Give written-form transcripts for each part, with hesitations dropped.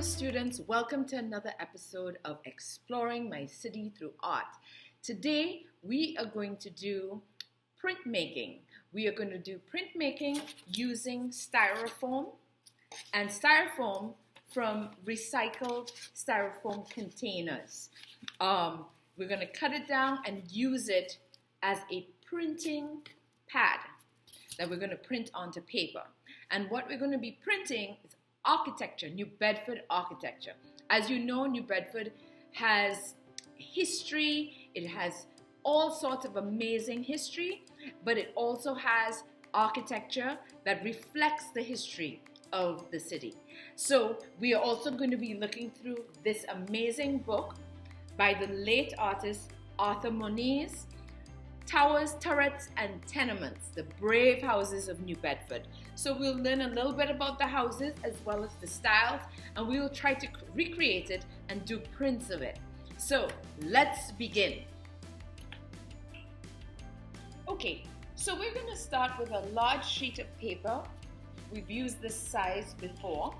students, welcome to another episode of Exploring My City Through Art. Today we are going to do printmaking. We are going to do printmaking using styrofoam and styrofoam from recycled styrofoam containers. We're going to cut it down and use it as a printing pad that we're going to print onto paper. And what we're going to be printing is architecture, New Bedford architecture. As you know, New Bedford has history, it has all sorts of amazing history, but it also has architecture that reflects the history of the city. So we are also going to be looking through this amazing book by the late artist Arthur Moniz, Towers, Turrets, and Tenements, the Brave Houses of New Bedford. So we'll learn a little bit about the houses as well as the styles, and we will try to recreate it and do prints of it. So let's begin. Okay, so we're going to start with a large sheet of paper. We've used this size before.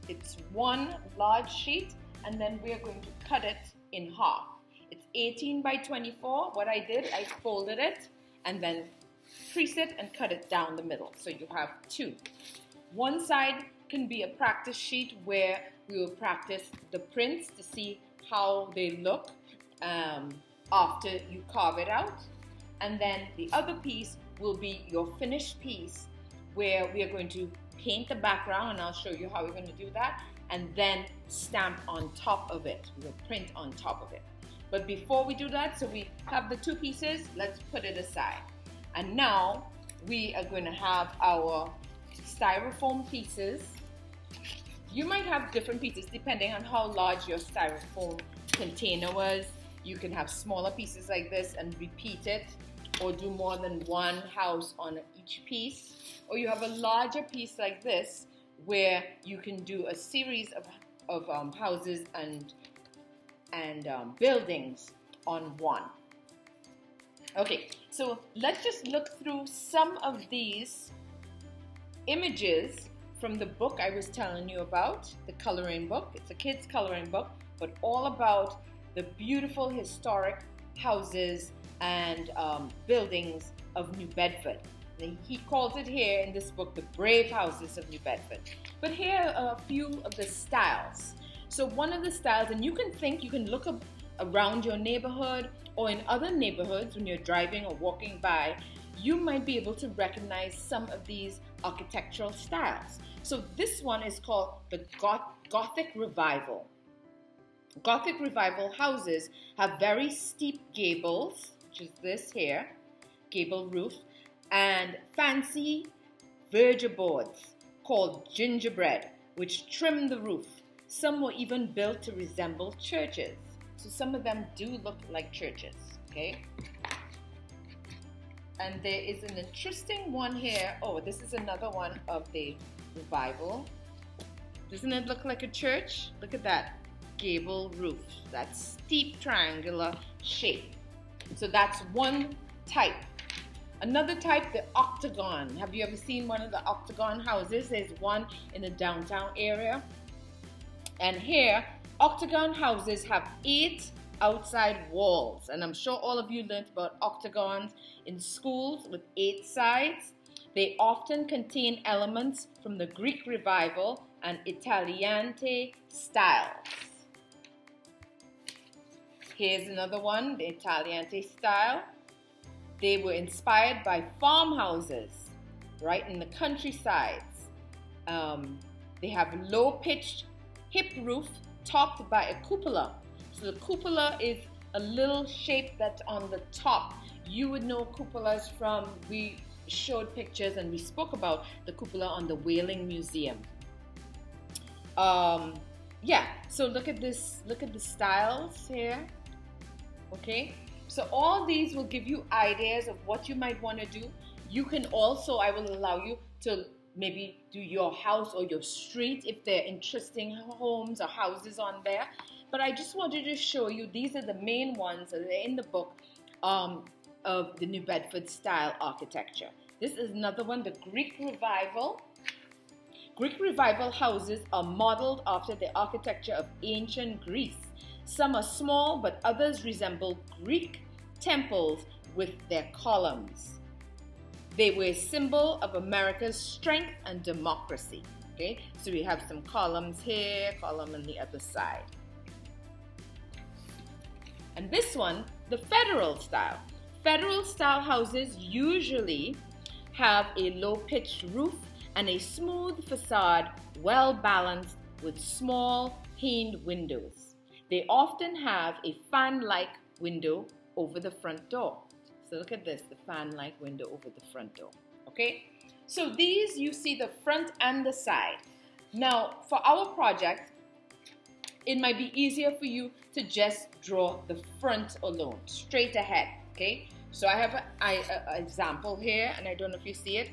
It's one large sheet, and then we're going to cut it in half. It's 18 by 24. What I did, I folded it and then crease it and cut it down the middle. So you have two. One side can be a practice sheet where we will practice the prints to see how they look after you carve it out. And then the other piece will be your finished piece where we are going to paint the background, and I'll show you how we're going to do that, and then stamp on top of it. We'll print on top of it. But before we do that, so we have the two pieces, let's put it aside. And now we are going to have our styrofoam pieces. You might have different pieces depending on how large your styrofoam container was. You can have smaller pieces like this and repeat it, or do more than one house on each piece. Or you have a larger piece like this where you can do a series of houses and buildings on one. Okay, so let's just look through some of these images from the book I was telling you about, the coloring book. It's a kid's coloring book, but all about the beautiful historic houses and buildings of New Bedford. He calls it here in this book, the Brave Houses of New Bedford. But here are a few of the styles. So one of the styles, and you can look up around your neighborhood or in other neighborhoods when you're driving or walking by, you might be able to recognize some of these architectural styles. So this one is called the Gothic Revival. Gothic Revival houses have very steep gables, which is this here, gable roof, and fancy verger boards called gingerbread, which trim the roof. Some were even built to resemble churches. So some of them do look like churches, okay? And there is an interesting one here. Oh, this is another one of the revival. Doesn't it look like a church? Look at that gable roof, that steep triangular shape. So that's one type. Another type, the octagon. Have you ever seen one of the octagon houses? There's one in the downtown area. And here, octagon houses have 8 outside walls. And I'm sure all of you learned about octagons in schools with 8 sides. They often contain elements from the Greek Revival and Italianate styles. Here's another one, the Italianate style. They were inspired by farmhouses right in the countrysides. They have low-pitched hip roof topped by a cupola. So the cupola is a little shape that's on the top. You would know cupolas from, we showed pictures and we spoke about the cupola on the Whaling Museum. Yeah, so look at this, look at the styles here. Okay, so all these will give you ideas of what you might want to do. You can also, I will allow you to maybe do your house or your street if there are interesting homes or houses on there. But I just wanted to show you, these are the main ones that are in the book of the New Bedford style architecture. This is another one, the Greek Revival. Greek Revival houses are modeled after the architecture of ancient Greece. Some are small, but others resemble Greek temples with their columns. They were a symbol of America's strength and democracy. Okay, so we have some columns here, column on the other side. And this one, the Federal style. Federal style houses usually have a low-pitched roof and a smooth facade, well balanced with small paned windows. They often have a fan-like window over the front door. So look at this, the fan-like window over the front door. Okay, so these you see the front and the side. Now for our project, it might be easier for you to just draw the front alone, straight ahead. Okay, so I have an example here, and I don't know if you see it,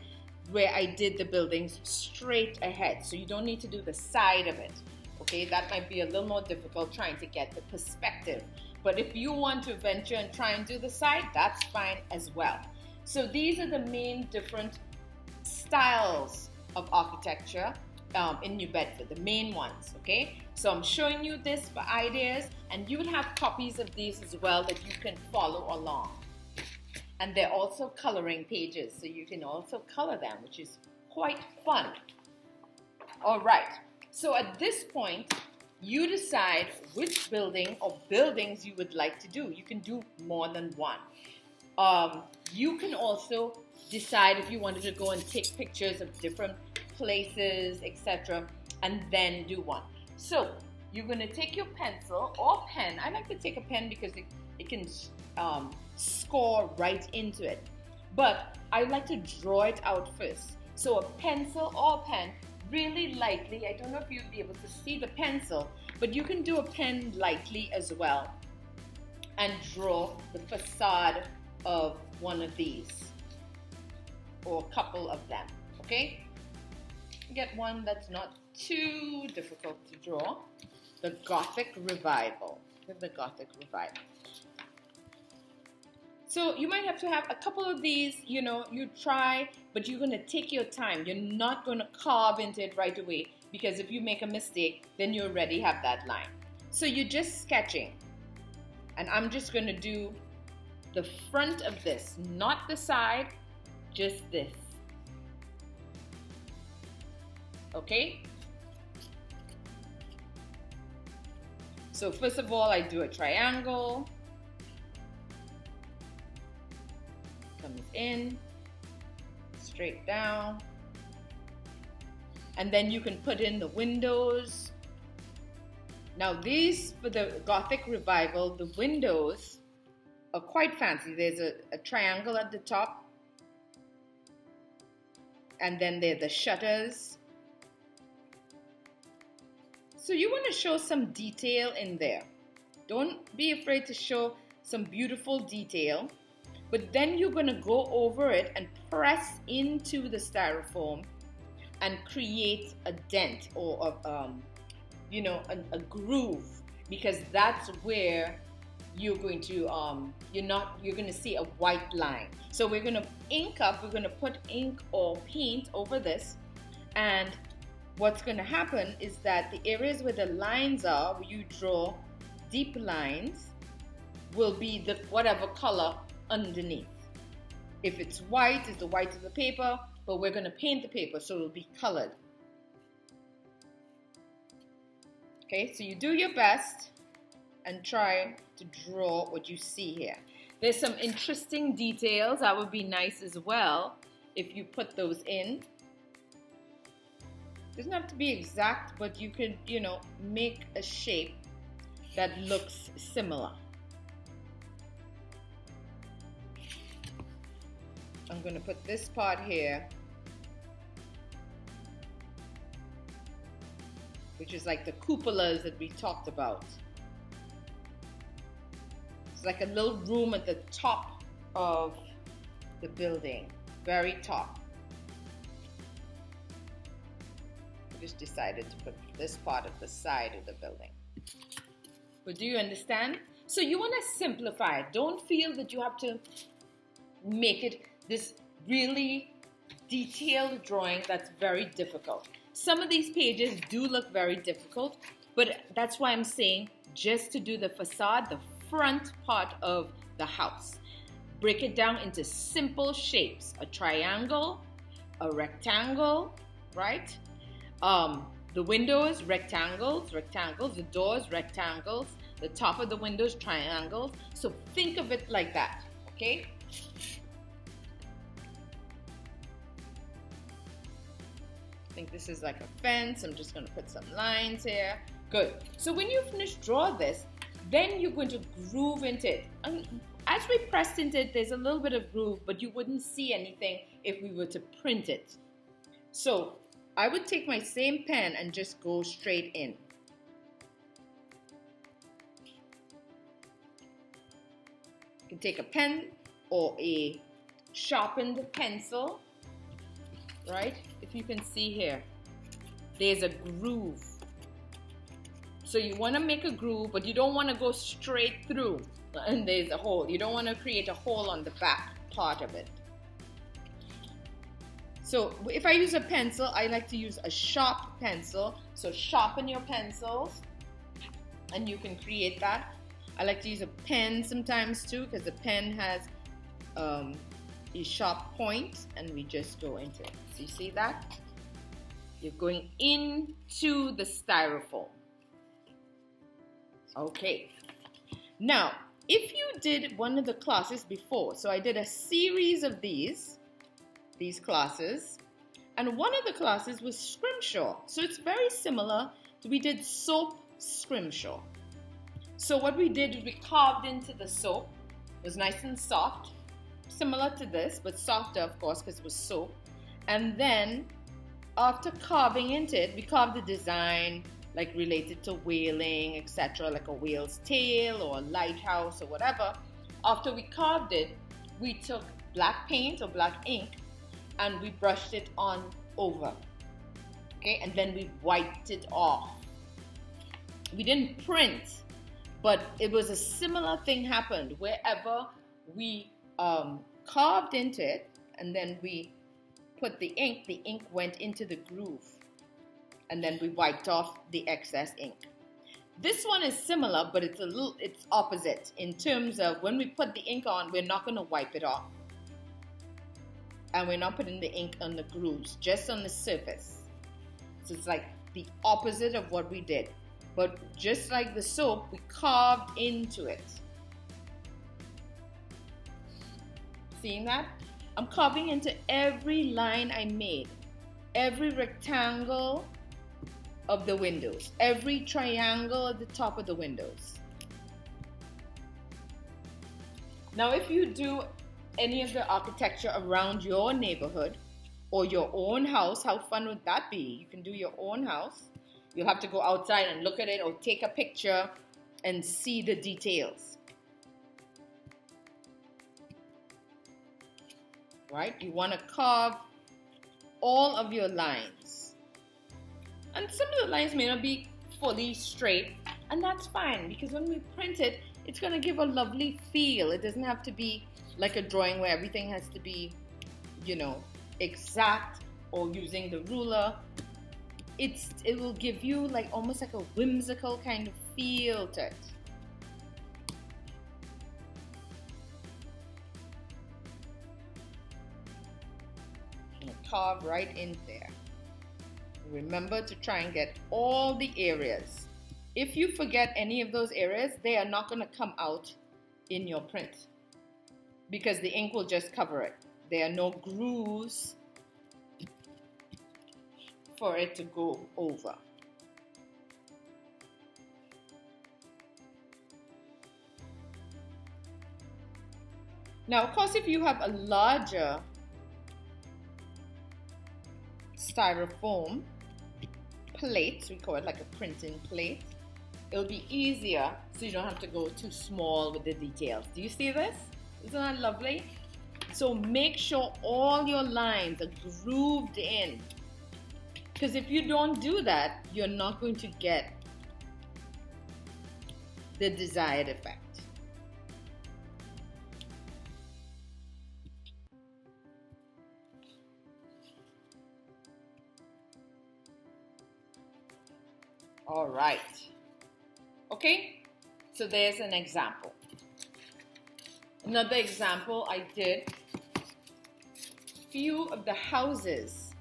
where I did the buildings straight ahead. So you don't need to do the side of it. Okay, that might be a little more difficult trying to get the perspective. But if you want to venture and try and do the side, that's fine as well. So these are the main different styles of architecture in New Bedford, the main ones, okay? So I'm showing you this for ideas, and you will have copies of these as well that you can follow along. And they're also coloring pages, so you can also color them, which is quite fun. All right, so at this point, you decide which building or buildings you would like to do. You can do more than one. You can also decide if you wanted to go and take pictures of different places, etc., and then do one. So you're going to take your pencil or pen. I like to take a pen because it can score right into it. But I like to draw it out first. So a pencil or a pen, really lightly. I don't know if you'll be able to see the pencil, but you can do a pen lightly as well and draw the facade of one of these or a couple of them. Okay? Get one that's not too difficult to draw. The Gothic Revival. The Gothic Revival. So you might have to have a couple of these, you try, but you're going to take your time. You're not going to carve into it right away, because if you make a mistake, then you already have that line. So you're just sketching. And I'm just going to do the front of this, not the side, just this. Okay? So first of all, I do a triangle. Comes in, straight down. And then you can put in the windows. Now these, for the Gothic Revival, the windows are quite fancy. There's a triangle at the top. And then there are the shutters. So you want to show some detail in there. Don't be afraid to show some beautiful detail. But then you're going to go over it and press into the styrofoam and create a dent or a groove, because that's where you're going to you're going to see a white line. So we're going to ink up. We're going to put ink or paint over this, and what's going to happen is that the areas where the lines are, where you draw deep lines, will be the whatever color underneath. If it's white, it's the white of the paper, but we're going to paint the paper so it'll be colored. Okay, so you do your best and try to draw what you see here. There's some interesting details that would be nice as well if you put those in. Doesn't have to be exact, but you could, make a shape that looks similar. I'm going to put this part here, which is like the cupolas that we talked about. It's like a little room at the top of the building, very top. I just decided to put this part at the side of the building. But do you understand? So you want to simplify it. Don't feel that you have to make it this really detailed drawing that's very difficult. Some of these pages do look very difficult, but that's why I'm saying just to do the facade, the front part of the house. Break it down into simple shapes, a triangle, a rectangle, right? The windows, rectangles, the doors, rectangles, the top of the windows, triangles. So think of it like that, okay? I think this is like a fence. I'm just going to put some lines here. Good. So when you finish draw this, then you're going to groove into it. As we pressed into it, there's a little bit of groove, but you wouldn't see anything if we were to print it. So I would take my same pen and just go straight in. You can take a pen or a sharpened pencil, right? If you can see here, there's a groove. So you want to make a groove, but you don't want to go straight through and there's a hole. You don't want to create a hole on the back part of it. So if I use a pencil, I like to use a sharp pencil. So sharpen your pencils and you can create that. I like to use a pen sometimes too, because the pen has a sharp point, and we just go into it. So you see that? You're going into the styrofoam. Okay. Now, if you did one of the classes before, so I did a series of these classes, and one of the classes was Scrimshaw. So it's very similar. We did soap Scrimshaw. So what we did is we carved into the soap. It was nice and soft, similar to this, but softer, of course, because it was soap. And then after carving into it, we carved the design like related to whaling, etc., like a whale's tail or a lighthouse or whatever. After we carved it, we took black paint or black ink and we brushed it on over. Okay, and then we wiped it off. We didn't print, but it was a similar thing happened wherever we carved into it and then we put the ink went into the groove. And then we wiped off the excess ink. This one is similar, but it's opposite in terms of when we put the ink on, we're not going to wipe it off. And we're not putting the ink on the grooves, just on the surface. So it's like the opposite of what we did. But just like the soap, we carved into it. Seeing that? I'm carving into every line I made, every rectangle of the windows, every triangle at the top of the windows. Now, if you do any of the architecture around your neighborhood or your own house, how fun would that be? You can do your own house. You'll have to go outside and look at it or take a picture and see the details. Right? You want to carve all of your lines. And some of the lines may not be fully straight, and that's fine because when we print it, it's going to give a lovely feel. It doesn't have to be like a drawing where everything has to be, exact or using the ruler. It will give you like almost like a whimsical kind of feel to it. And carve right in there. Remember to try and get all the areas. If you forget any of those areas, they are not going to come out in your print because the ink will just cover it. There are no grooves for it to go over. Now, of course, if you have a larger styrofoam plate, we call it like a printing plate, it'll be easier so you don't have to go too small with the details. Do you see this? Isn't that lovely? So make sure all your lines are grooved in, because if you don't do that, you're not going to get the desired effect. All right. Okay, so there's an example. Another example I did, few of the houses.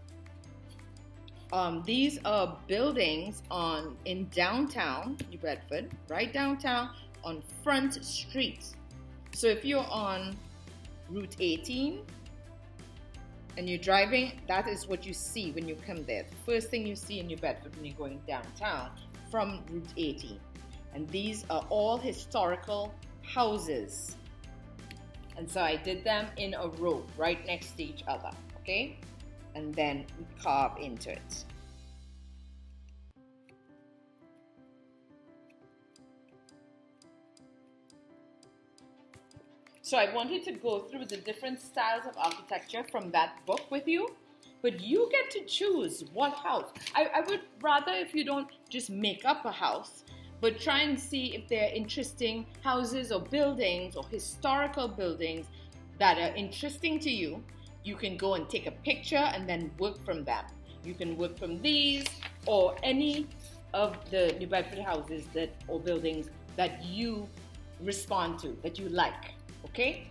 These are buildings in downtown New Bedford, right downtown on Front Street. So if you're on Route 18 and you're driving, that is what you see when you come there. The first thing you see in New Bedford when you're going downtown from Route 18. And these are all historical houses. And so I did them in a row right next to each other, okay? And then we carve into it. So I wanted to go through the different styles of architecture from that book with you, but you get to choose what house. I would rather if you don't just make up a house, but try and see if there are interesting houses or buildings or historical buildings that are interesting to you. You can go and take a picture and then work from them. You can work from these or any of the New Bedford houses or buildings that you respond to, that you like, okay?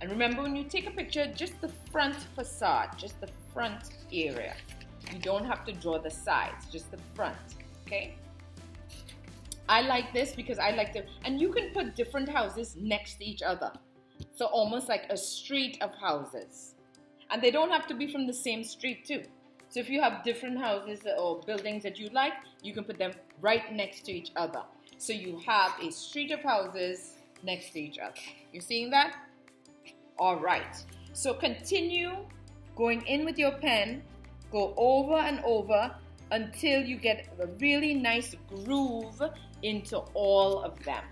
And remember, when you take a picture, just the front facade, just the front area. You don't have to draw the sides, just the front, okay? I like this because I like them, and you can put different houses next to each other. So almost like a street of houses. And they don't have to be from the same street too. So if you have different houses or buildings that you like, you can put them right next to each other. So you have a street of houses next to each other. You seeing that? All right. So continue going in with your pen. Go over and over until you get a really nice groove into all of them.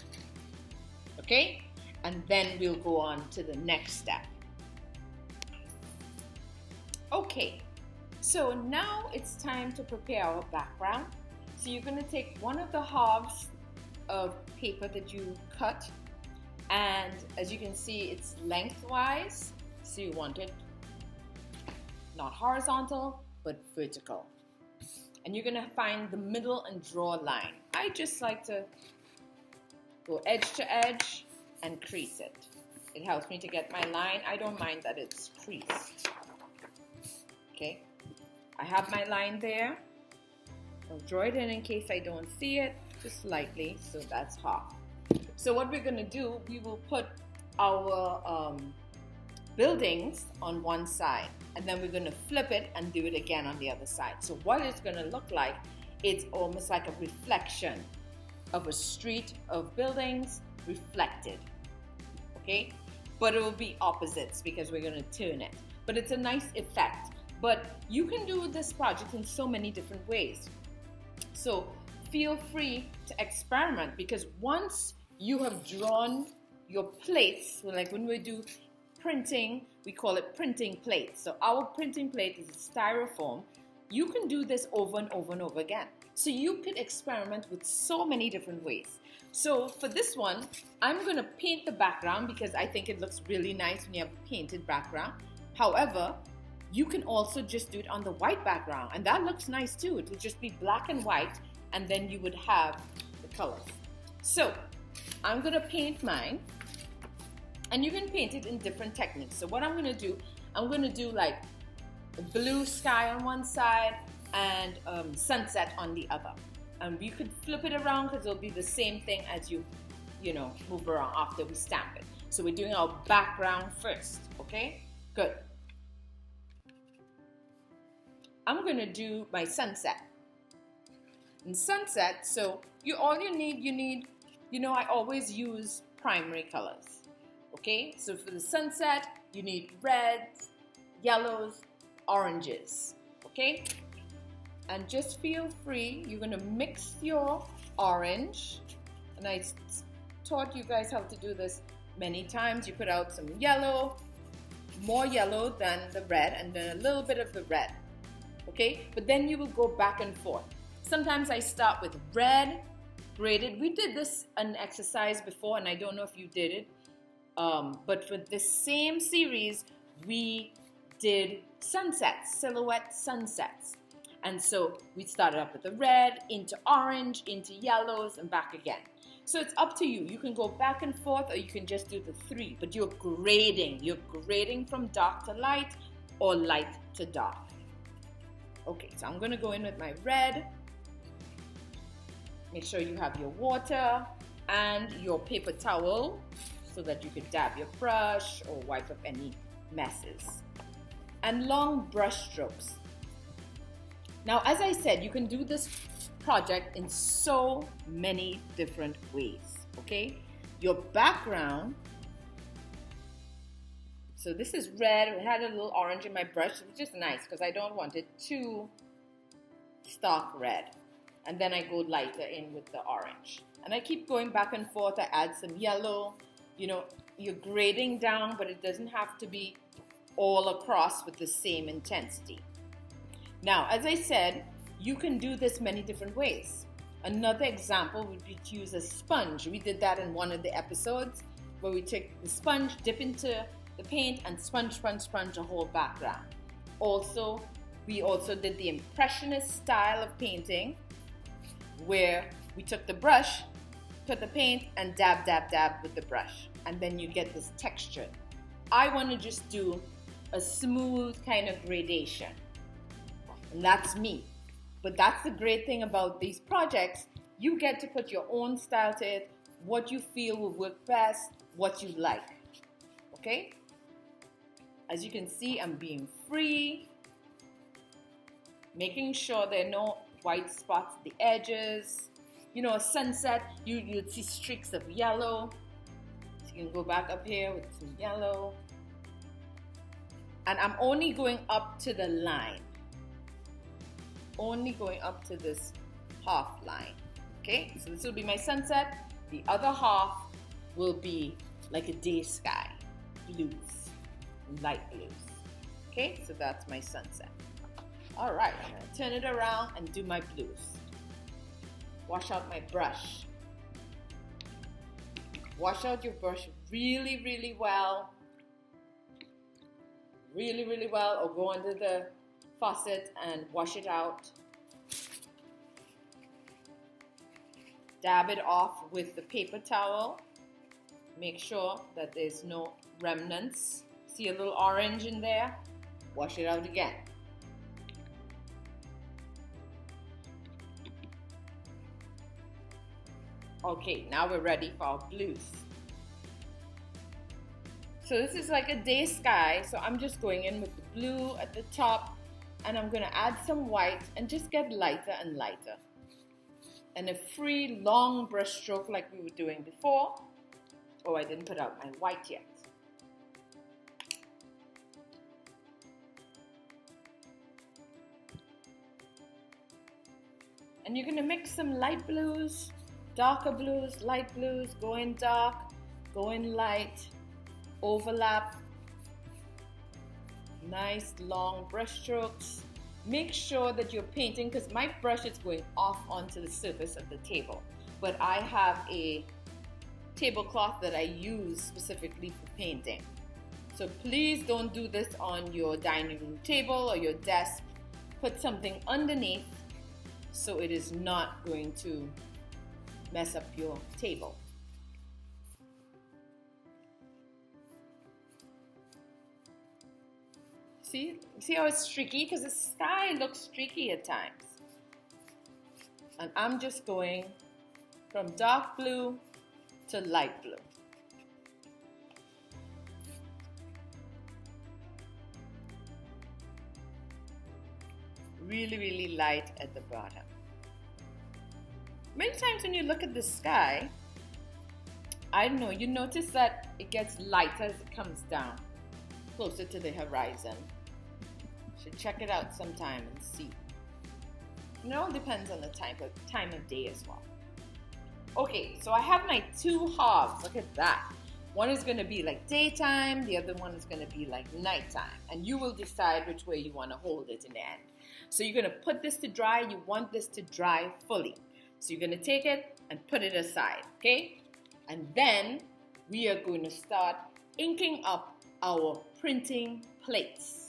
Okay? And then we'll go on to the next step. Okay, so now it's time to prepare our background. So you're going to take one of the halves of paper that you cut, and as you can see, it's lengthwise, so you want it not horizontal, but vertical. And you're going to find the middle and draw a line. I just like to go edge to edge and crease it. It helps me to get my line. I don't mind that it's creased. Okay, I have my line there. I'll draw it in case I don't see it, just slightly, so that's half. So what we're going to do, we will put our buildings on one side, and then we're going to flip it and do it again on the other side. So what it's going to look like, it's almost like a reflection of a street of buildings reflected, okay? But it will be opposites because we're going to turn it. But it's a nice effect. But you can do this project in so many different ways. So feel free to experiment, because once you have drawn your plates, like when we do printing, we call it printing plates. So our printing plate is a styrofoam. You can do this over and over and over again. So you could experiment with so many different ways. So for this one, I'm going to paint the background because I think it looks really nice when you have a painted background. However, you can also just do it on the white background, and that looks nice too. It will just be black and white, and then you would have the colors. So I'm going to paint mine, and you can paint it in different techniques. So what I'm going to do, I'm going to do like a blue sky on one side and sunset on the other. And you could flip it around because it'll be the same thing as you move around after we stamp it. So we're doing our background first, okay? Good. I'm going to do my sunset. In sunset, so all you need, I always use primary colors. Okay, so for the sunset, you need reds, yellows, oranges. Okay, and just feel free. You're going to mix your orange, and I taught you guys how to do this many times. You put out some yellow, more yellow than the red, and then a little bit of the red. Okay, but then you will go back and forth. Sometimes I start with red, graded. We did this an exercise before, and I don't know if you did it, but for this same series, we did sunsets, silhouette sunsets. And so we started up with the red, into orange, into yellows, and back again. So it's up to you. You can go back and forth, or you can just do the 3, but you're grading. You're grading from dark to light or light to dark. Okay, so I'm gonna go in with my red. Make sure you have your water and your paper towel so that you can dab your brush or wipe up any messes. And long brush strokes. Now, as I said, you can do this project in so many different ways, okay? Your background, so this is red. I had a little orange in my brush, which is nice because I don't want it too stark red. And then I go lighter in with the orange. And I keep going back and forth. I add some yellow. You know, you're grading down, but it doesn't have to be all across with the same intensity. Now, as I said, you can do this many different ways. Another example would be to use a sponge. We did that in one of the episodes where we took the sponge, dip into the paint, and sponge a whole background. We also did the Impressionist style of painting where we took the brush, put the paint, and dab with the brush. And then you get this texture. I want to just do a smooth kind of gradation. And that's me. But that's the great thing about these projects. You get to put your own style to it, what you feel will work best, what you like. Okay? As you can see, I'm being free, making sure there are no white spots at the edges. You know, a sunset, you'd see streaks of yellow. So you can go back up here with some yellow. And I'm only going up to the line. Only going up to this half line. Okay, so this will be my sunset. The other half will be like a day sky, blues, light blues. Okay, so that's my sunset. All right, I'm gonna turn it around and do my blues. Wash out my brush. Wash out your brush really well. Really well, or go under the faucet and wash it out. Dab it off with the paper towel. Make sure that there's no remnants. See a little orange in there? Wash it out again. Okay, now we're ready for our blues. So this is like a day sky, so I'm just going in with the blue at the top, and I'm going to add some white and just get lighter and lighter. And a free long brush stroke like we were doing before. Oh, I didn't put out my white yet. And you're going to mix some light blues, darker blues, light blues, go in dark, go in light, overlap. Nice long brush strokes. Make sure that you're painting, because my brush is going off onto the surface of the table. But I have a tablecloth that I use specifically for painting. So please don't do this on your dining room table or your desk. Put something underneath so it is not going to mess up your table. See how it's streaky? Because the sky looks streaky at times. And I'm just going from dark blue to light blue. Really light at the bottom. Many times when you look at the sky, I don't know, you notice that it gets lighter as it comes down, closer to the horizon. Should check it out sometime and see. It all depends on the time of day as well. Okay, so I have my two halves. Look at that. One is going to be like daytime, the other one is going to be like nighttime. And you will decide which way you want to hold it in the end. So you're going to put this to dry. You want this to dry fully. So you're going to take it and put it aside, okay? And then we are going to start inking up our printing plates.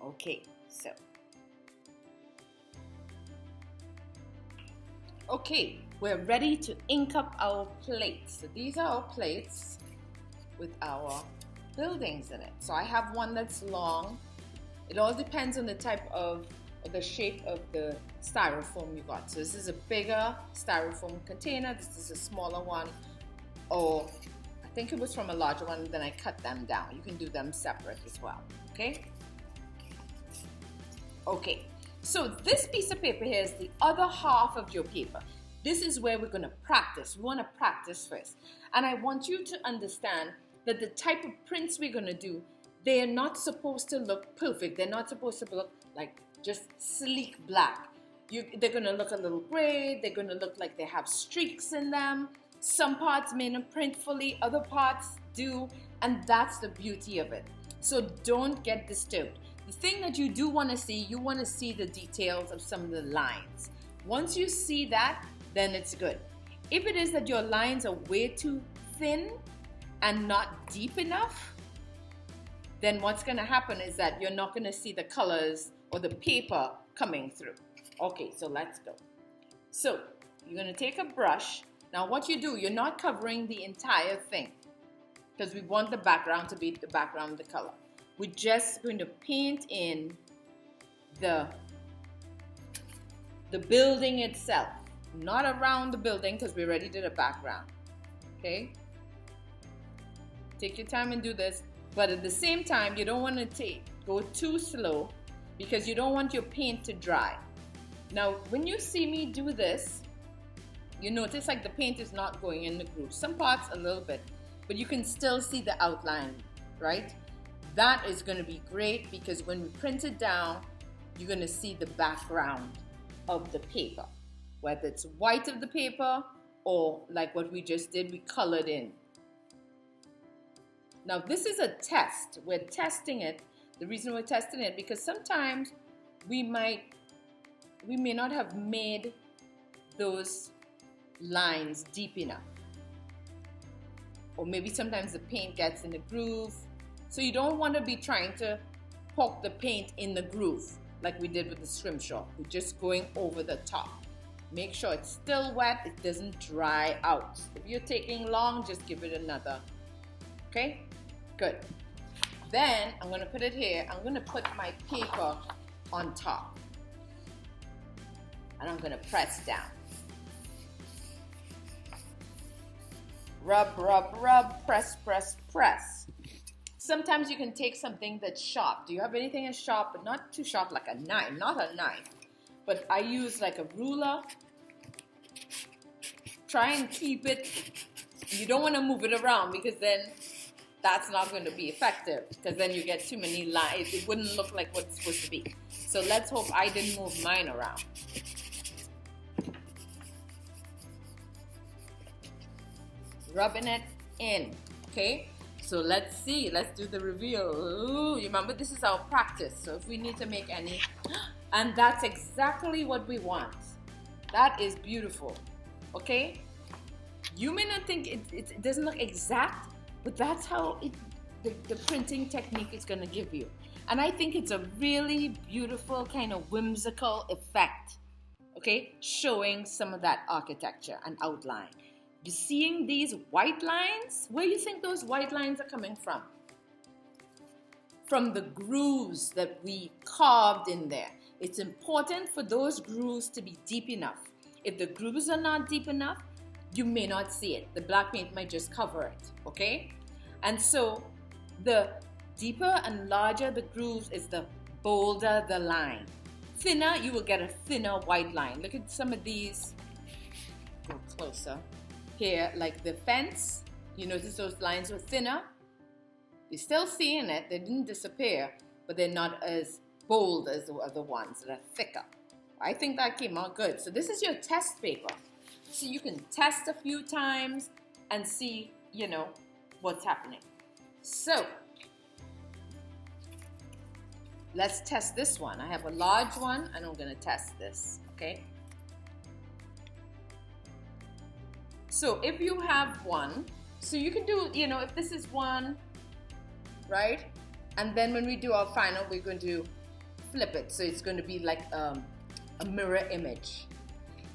Okay, so Okay, we're ready to ink up our plates. So these are our plates with our buildings in it. So I have one that's long. It all depends on the type of, or the shape of the styrofoam you got. So this is a bigger styrofoam container. This is a smaller one. Or I think it was from a larger one, then I cut them down. You can do them separate as well, okay? Okay, so this piece of paper here is the other half of your paper. This is where we're gonna practice. We wanna practice first. And I want you to understand that the type of prints we're gonna do, they are not supposed to look perfect. They're not supposed to look like just sleek black. They're gonna look a little gray. They're gonna look like they have streaks in them. Some parts may not print fully, other parts do, and that's the beauty of it. So don't get disturbed. The thing that you do wanna see, you wanna see the details of some of the lines. Once you see that, then it's good. If it is that your lines are way too thin and not deep enough, then what's gonna happen is that you're not gonna see the colors or the paper coming through. Okay, so let's go. So you're gonna take a brush. Now what you do, you're not covering the entire thing because we want the background to be the background of the color. We're just going to paint in the building itself, not around the building because we already did a background, okay? Take your time and do this, but at the same time, you don't want to go too slow because you don't want your paint to dry. Now, when you see me do this, you notice like the paint is not going in the groove. Some parts a little bit, but you can still see the outline, right? That is going to be great because when we print it down, you're going to see the background of the paper, whether it's white of the paper or like what we just did, we colored in. Now this is a test. We're testing it. The reason we're testing it because sometimes we may not have made those lines deep enough. Or maybe sometimes the paint gets in the groove. So you don't want to be trying to poke the paint in the groove like we did with the Scrimshaw. We're just going over the top. Make sure it's still wet, it doesn't dry out. If you're taking long, just give it another. Okay? Good. Then I'm going to put it here. I'm going to put my paper on top. And I'm going to press down. Rub, rub, rub, press, press, press. Sometimes you can take something that's sharp. Do you have anything that's sharp, but not too sharp like a knife? Not a knife. But I use like a ruler. Try and keep it. You don't want to move it around because then that's not going to be effective because then you get too many lines. It wouldn't look like what it's supposed to be. So let's hope I didn't move mine around. Rubbing it in, okay? So let's see, let's do the reveal. Ooh, you remember this is our practice. So if we need to make any, and that's exactly what we want. That is beautiful, okay? You may not think it doesn't look exact, but that's how the printing technique is gonna give you. And I think it's a really beautiful kind of whimsical effect, okay? Showing some of that architecture and outline. You're seeing these white lines? Where do you think those white lines are coming from? From the grooves that we carved in there. It's important for those grooves to be deep enough. If the grooves are not deep enough, you may not see it. The black paint might just cover it, okay? And so the deeper and larger the grooves is the bolder the line. Thinner, you will get a thinner white line. Look at some of these. Go closer. Here, like the fence, you notice those lines were thinner. You're still seeing it, they didn't disappear, but they're not as bold as the other ones that are thicker. I think that came out good. So this is your test paper. So you can test a few times and see, you know, what's happening. So let's test this one. I have a large one and I'm gonna test this, okay? So if you have one, so you can do, you know, if this is one, right? And then when we do our final, we're going to flip it. So it's going to be like a mirror image.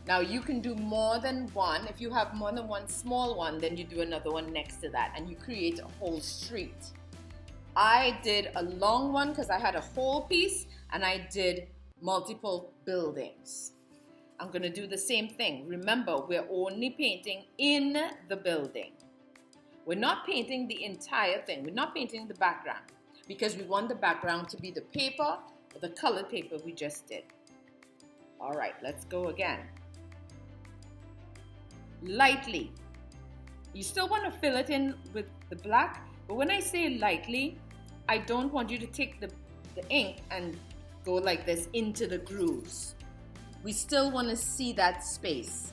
Now you can do more than one. If you have more than one small one, then you do another one next to that and you create a whole street. I did a long one because I had a whole piece, and I did multiple buildings. I'm going to do the same thing. Remember, we're only painting in the building. We're not painting the entire thing. We're not painting the background because we want the background to be the paper, or the colored paper we just did. All right, let's go again. Lightly. You still want to fill it in with the black, but when I say lightly, I don't want you to take the ink and go like this into the grooves. We still want to see that space.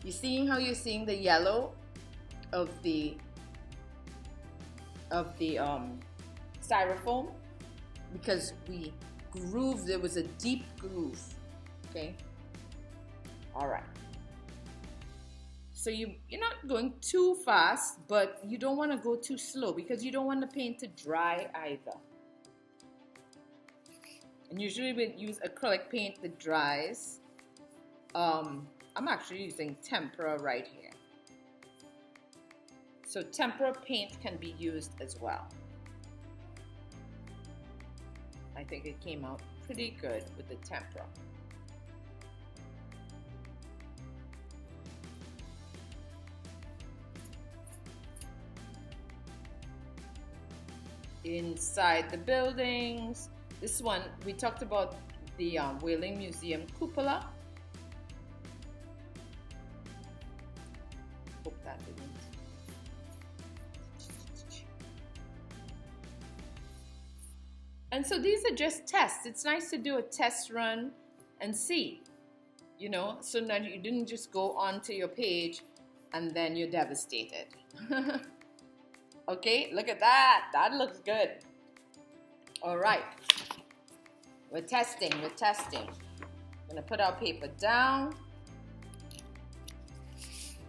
You seeing how you're seeing the yellow of the styrofoam? Because we grooved, there was a deep groove. Okay? All right. So you're not going too fast, but you don't want to go too slow because you don't want the paint to dry either. And usually we use acrylic paint that dries. I'm actually using tempera right here. So tempera paint can be used as well. I think it came out pretty good with the tempera. Inside the buildings, this one we talked about the Whaling Museum cupola. Hope that didn't. And so these are just tests. It's nice to do a test run and see, so that you didn't just go onto your page and then you're devastated. Okay, look at that. That looks good. All right. We're testing. I'm gonna put our paper down.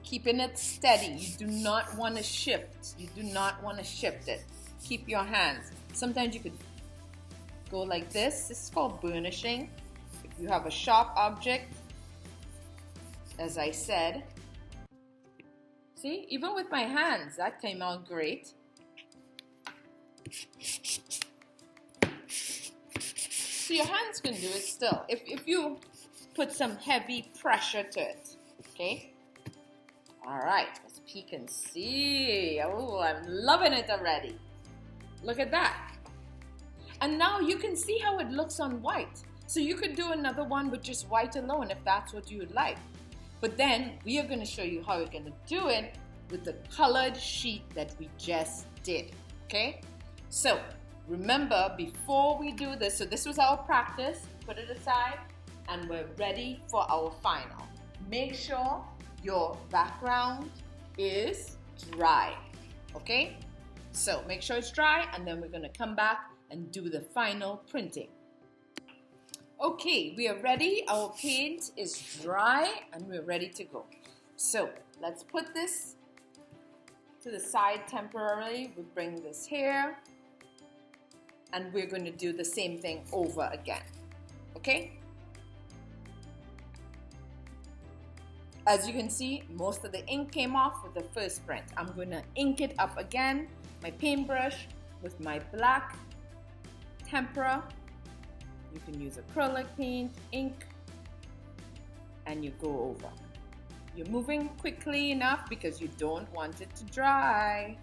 Keeping it steady. You do not want to shift. it. Keep your hands. Sometimes you could go like this. This is called burnishing. If you have a sharp object, as I said. See, even with my hands, that came out great. So your hands can do it still. If you put some heavy pressure to it, okay? All right, let's peek and see. Oh, I'm loving it already. Look at that. And now you can see how it looks on white. So you could do another one with just white alone if that's what you would like. But then we are going to show you how we're going to do it with the colored sheet that we just did, okay? So remember, before we do this, so this was our practice, put it aside, and we're ready for our final. Make sure your background is dry, okay? So make sure it's dry, and then we're going to come back and do the final printing. Okay, we are ready. Our paint is dry and we're ready to go. So let's put this to the side temporarily. We'll bring this here and we're going to do the same thing over again. Okay? As you can see, most of the ink came off with the first print. I'm going to ink it up again, my paintbrush with my black tempera. You can use acrylic paint, ink, and you go over. You're moving quickly enough because you don't want it to dry.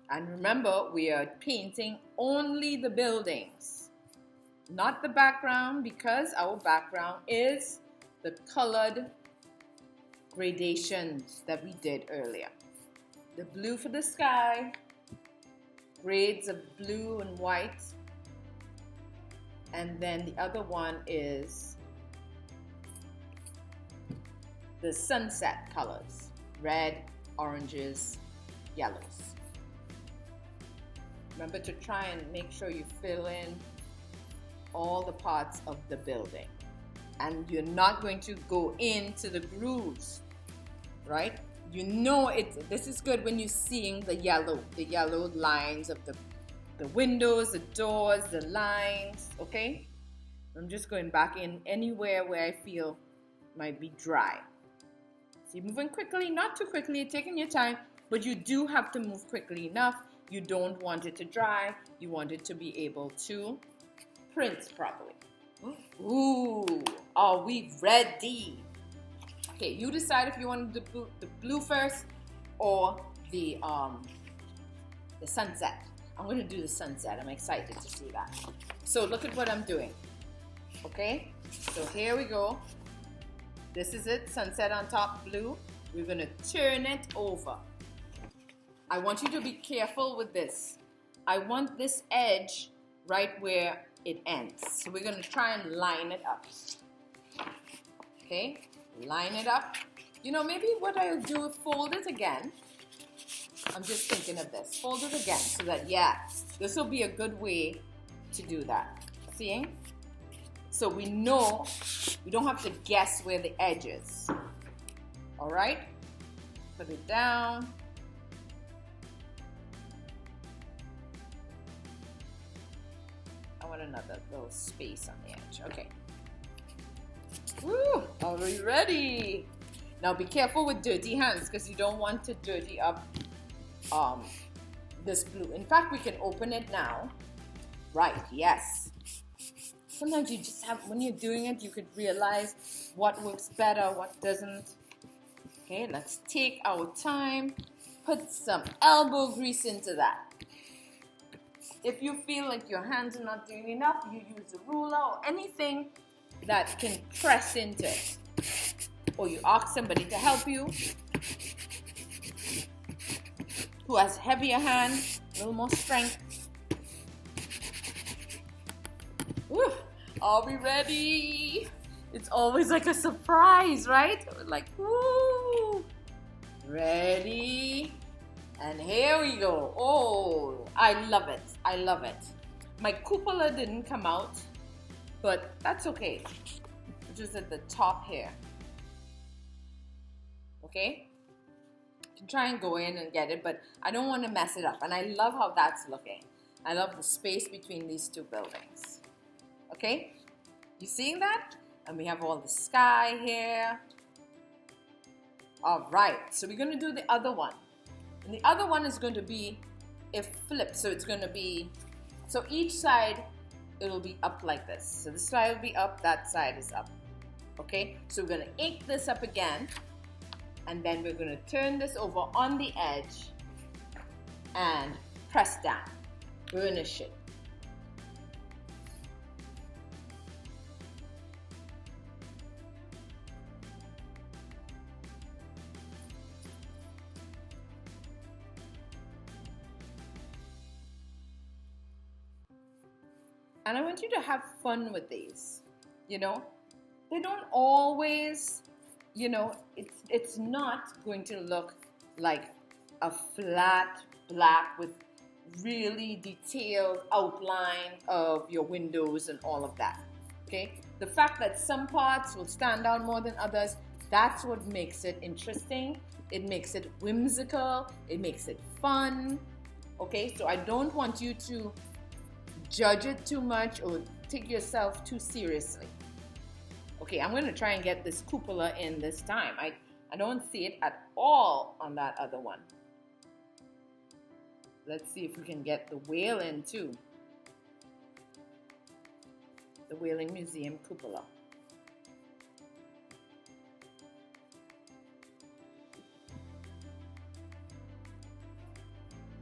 And remember, we are painting only the buildings, not the background, because our background is the colored gradations that we did earlier. The blue for the sky, grades of blue and white, and then the other one is the sunset colors, red, oranges, yellows. Remember to try and make sure you fill in all the parts of the building. And you're not going to go into the grooves, right? You know this is good when you're seeing the yellow lines of the windows, the doors, the lines, okay? I'm just going back in anywhere where I feel might be dry. So you're moving quickly, not too quickly, you're taking your time, but you do have to move quickly enough. You don't want it to dry. You want it to be able to print properly. Ooh, are we ready? Okay, you decide if you want the blue first or the sunset. I'm going to do the sunset. I'm excited to see that. So look at what I'm doing. Okay, so here we go. This is it, sunset on top, blue. We're going to turn it over. I want you to be careful with this. I want this edge right where it ends. So we're going to try and line it up. Okay, line it up. You know, maybe what I'll do is fold it again. I'm just thinking of this. Fold it again so that, yeah, this will be a good way to do that. Seeing? So we know we don't have to guess where the edge is. All right? Put it down. I want another little space on the edge. Okay. Woo! Are we ready? Now be careful with dirty hands because you don't want to dirty up this blue. In fact, we can open it now. Right, yes. Sometimes you just have, when you're doing it, you could realize what works better, what doesn't. Okay, let's take our time. Put some elbow grease into that. If you feel like your hands are not doing enough, you use a ruler or anything that can press into it. Or you ask somebody to help you who has heavier hands, a little more strength. Woo. Are we ready? It's always like a surprise, right? Like, woo! Ready? And here we go. Oh, I love it. I love it. My cupola didn't come out, but that's okay. Just at the top here. Okay? You can try and go in and get it, but I don't want to mess it up. And I love how that's looking. I love the space between these two buildings. Okay? You seeing that? And we have all the sky here. All right, so we're going to do the other one. And the other one is going to be a flip. So it's going to be, so each side, it'll be up like this. So this side will be up, that side is up. Okay, so we're going to ink this up again. And then we're going to turn this over on the edge and press down. Burnish it. And I want you to have fun with these, you know. They don't always, you know, it's not going to look like a flat black with really detailed outline of your windows and all of that, okay? The fact that some parts will stand out more than others, that's what makes it interesting. It makes it whimsical. It makes it fun, okay? So I don't want you to judge it too much or take yourself too seriously. Okay, I'm going to try and get this cupola in this time. I don't see it at all on that other one. Let's see if we can get the whale in too. The Whaling Museum cupola.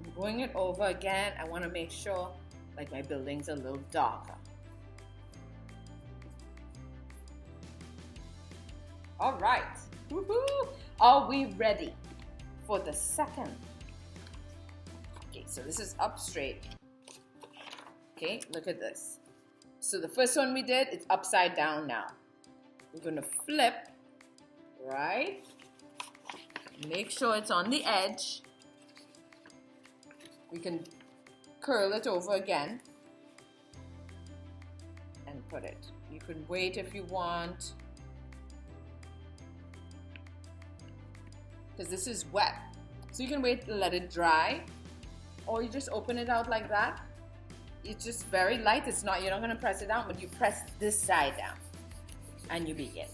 I'm going it over again. I want to make sure like my building's a little darker. All right, woohoo! Are we ready for the second? Okay, so this is up straight. Okay, look at this. So the first one we did, it's upside down now. We're gonna flip, right? Make sure it's on the edge. We can curl it over again and put it. You can wait if you want. because this is wet. So you can wait to let it dry, or you just open it out like that. It's just very light. It's not, you're not going to press it down, but you press this side down and you begin.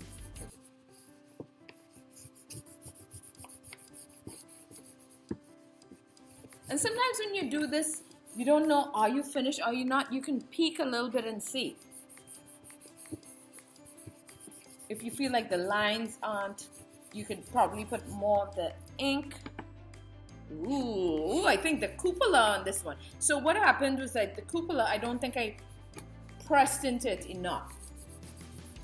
And sometimes when you do this, you don't know, are you finished, are you not? You can peek a little bit and see. If you feel like the lines aren't, you can probably put more of the ink. Ooh, I think the cupola on this one. So what happened was that the cupola, I don't think I pressed into it enough.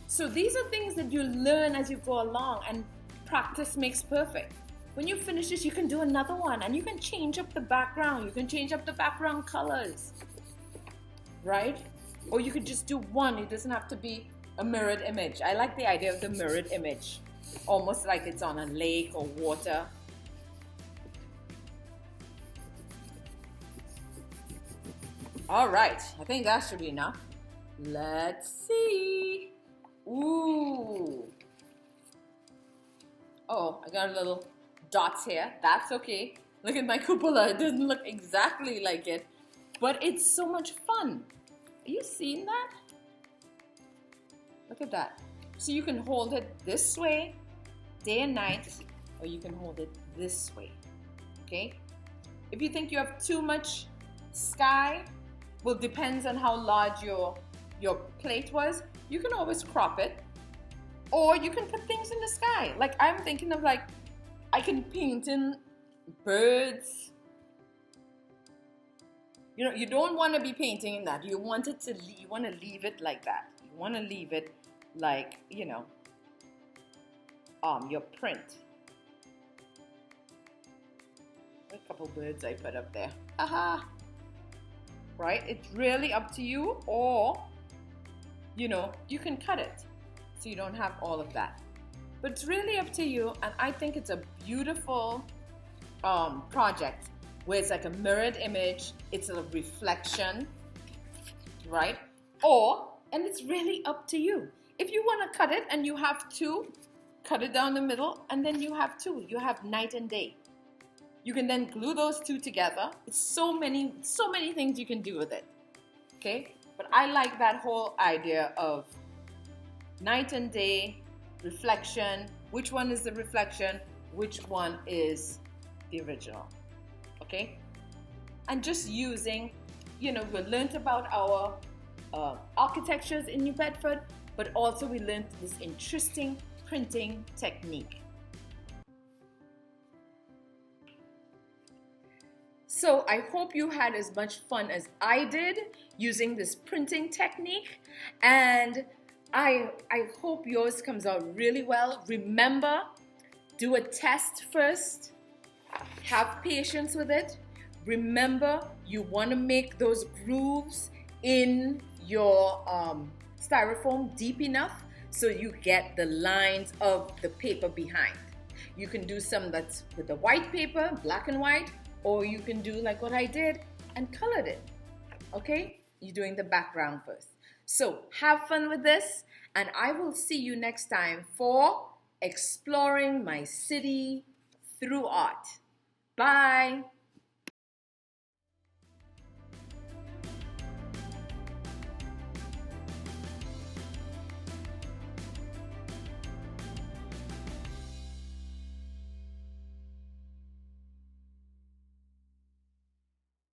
So these are things that you learn as you go along, and practice makes perfect. When you finish this, you can do another one, and you can change up the background. You can change up the background colors, right? Or you could just do one. It doesn't have to be a mirrored image. I like the idea of the mirrored image, almost like it's on a lake or water. All right, I think that should be enough. Let's see. Ooh. Oh, I got a little dots here. That's okay. Look at my cupola. It doesn't look exactly like it, but it's so much fun. Are you seeing that? Look at that. So you can hold it this way, day and night, or you can hold it this way, okay? If you think you have too much sky, well, depends on how large your plate was, you can always crop it, or you can put things in the sky. Like I'm thinking of, like, I can paint in birds. You know, you don't want to be painting in that. You want it to, you want to leave it like that. You want to leave it like, you know, your print. A couple birds I put up there. Aha! Right? It's really up to you, or, you know, you can cut it so you don't have all of that. But it's really up to you, and I think it's a beautiful project where it's like a mirrored image, it's a reflection, right? Or, and it's really up to you. If you want to cut it and you have two, cut it down the middle, and then you have two. You have night and day. You can then glue those two together. It's so many things you can do with it, okay? But I like that whole idea of night and day, reflection. Which one is the reflection? Which one is the original, okay? And just using, you know, we learned about our architectures in New Bedford, but also we learned this interesting printing technique. So I hope you had as much fun as I did using this printing technique, and I hope yours comes out really well. Remember, do a test first. Have patience with it. Remember, you want to make those grooves in your styrofoam deep enough so you get the lines of the paper behind. You can do some that's with the white paper, black and white, or you can do like what I did and colored it, okay? You're doing the background first. So have fun with this, and I will see you next time for Exploring My City Through Art. Bye.